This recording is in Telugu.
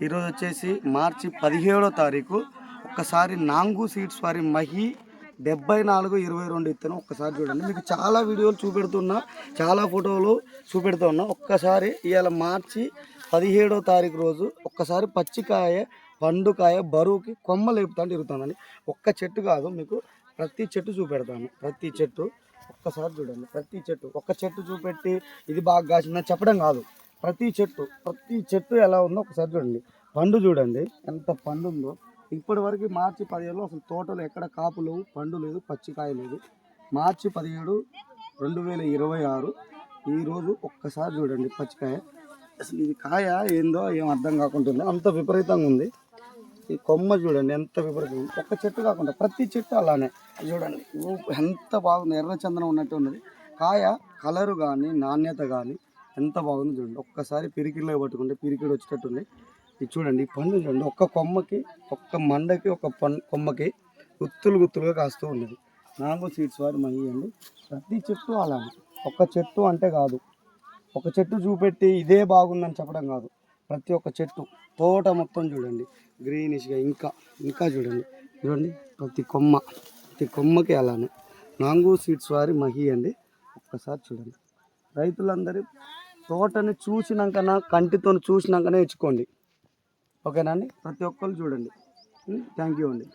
ఈరోజు వచ్చేసి మార్చి 17వ తారీఖు. ఒక్కసారి నాంగు సీడ్స్ వారి మహి 7422 ఇత్తనం ఒక్కసారి చూడండి. మీకు చాలా వీడియోలు చూపెడుతున్నా, చాలా ఫోటోలు చూపెడుతూ ఉన్నా. ఒక్కసారి ఇవాళ మార్చి 17వ తారీఖు రోజు ఒక్కసారి పచ్చికాయ పండుకాయ బరువుకి కొమ్మ లేపుతాను తిరుగుతానండి. ఒక్క చెట్టు కాదు, మీకు ప్రతి చెట్టు చూపెడతాను. ప్రతి చెట్టు ఒక్కసారి చూడండి. ప్రతి చెట్టు ఒక్క చెట్టు చూపెట్టి ఇది బాగా కాసిందని చెప్పడం కాదు. ప్రతి చెట్టు ఎలా ఉందో ఒకసారి చూడండి. పండు చూడండి ఎంత పండు ఉందో. ఇప్పటి వరకు మార్చి 17లో అసలు తోటలో ఎక్కడ కాపు లేవు, పండు లేదు, పచ్చికాయ లేదు. మార్చి 17 2026 ఈరోజు ఒక్కసారి చూడండి పచ్చికాయ. అసలు ఇది కాయ ఏందో ఏం అర్థం కాకుంటుంది, అంత విపరీతంగా ఉంది. ఈ కొమ్మ చూడండి ఎంత విపరీతంగా. ఒక్క చెట్టు కాకుండా ప్రతి చెట్టు అలానే చూడండి. ఎంత బాగుంది, ఎర్రచందనం ఉన్నట్టు ఉన్నది. కాయ కలరు కానీ నాణ్యత కానీ ఎంత బాగుంది చూడండి. ఒక్కసారి పిరికిలో పట్టుకుంటే పిరికిడు వచ్చేటట్టుంది. ఇది చూడండి, ఈ పండు చూడండి. ఒక్క కొమ్మకి, ఒక్క మండకి, ఒక కొమ్మకి గుత్తులుగా కాస్తూ ఉన్నది. నాంగు సీడ్స్ వారి మహి అండి. ప్రతి చెట్టు అలానే. ఒక్క చెట్టు అంటే కాదు, ఒక చెట్టు చూపెట్టి ఇదే బాగుందని చెప్పడం కాదు. ప్రతి ఒక్క చెట్టు తోట మొత్తం చూడండి గ్రీనిష్గా. ఇంకా చూడండి ప్రతి కొమ్మకి అలానే. నాంగు సీడ్స్ వారి మహి అండి. ఒక్కసారి చూడండి. రైతులందరూ తోటని చూసినాకనా, కంటితో చూసినాకనే ఇచ్చుకోండి. ఓకేనా అండి? ప్రతి ఒక్కరు చూడండి. థ్యాంక్ యూ అండి.